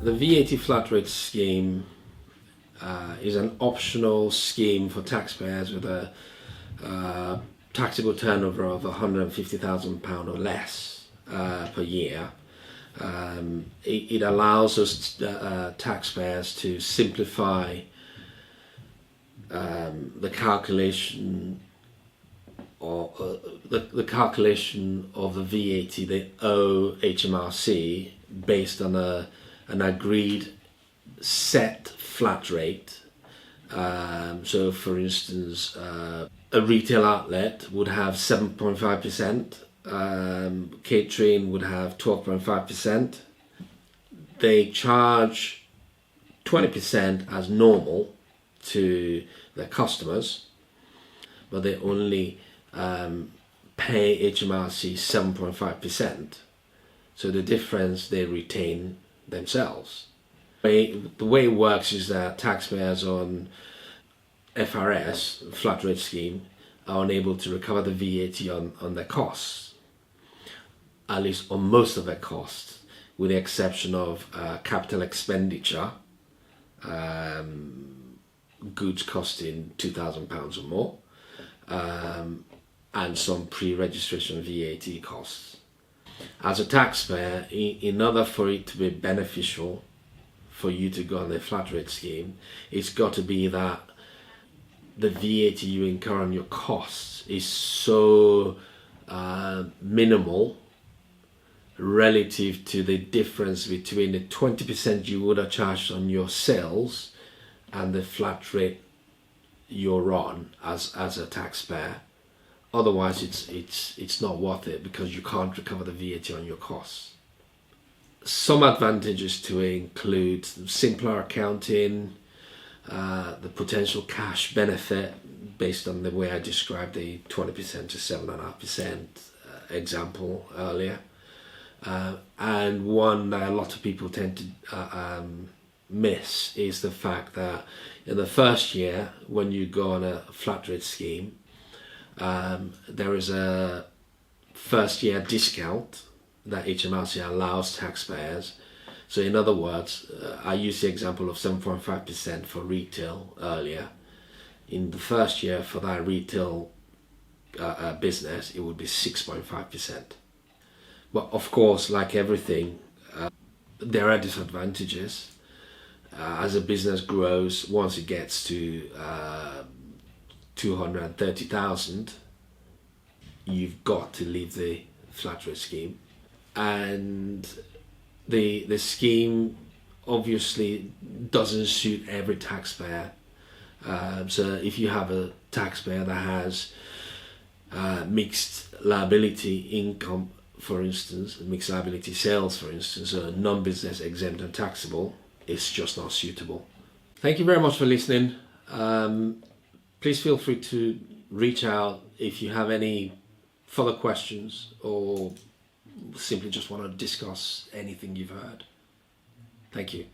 The VAT Flat Rate Scheme is an optional scheme for taxpayers with a taxable turnover of £150,000 or less per year. It allows us taxpayers to simplify the calculation or the calculation of the VAT they owe HMRC based on an agreed set flat rate. So for instance, a retail outlet would have 7.5%, catering would have 12.5%. They charge 20% as normal to their customers, but they only pay HMRC 7.5%. So the difference they retain themselves. The way it works is that taxpayers on FRS, Flat Rate Scheme, are unable to recover the VAT on their costs, at least on most of their costs, with the exception of capital expenditure, goods costing £2,000 or more, and some pre-registration VAT costs. As a taxpayer, in order for it to be beneficial for you to go on the flat rate scheme, it's got to be that the VAT you incur on your costs is so minimal relative to the difference between the 20% you would have charged on your sales and the flat rate you're on as a taxpayer. Otherwise it's not worth it, because you can't recover the VAT on your costs. Some advantages to it include simpler accounting, the potential cash benefit based on the way I described the 20% to 7.5% example earlier, and one that a lot of people tend to miss is the fact that in the first year, when you go on a flat rate scheme, there is a first year discount that HMRC allows taxpayers. So in other words, I used the example of 7.5% for retail earlier. In the first year for that retail business, it would be 6.5%. But of course, like everything, there are disadvantages. As a business grows, once it gets to 230,000, you've got to leave the flat rate scheme. And the scheme obviously doesn't suit every taxpayer. So if you have a taxpayer that has mixed liability income, for instance, mixed liability sales, for instance, so non-business exempt and taxable, it's just not suitable. Thank you very much for listening. Please feel free to reach out if you have any further questions or simply just want to discuss anything you've heard. Thank you.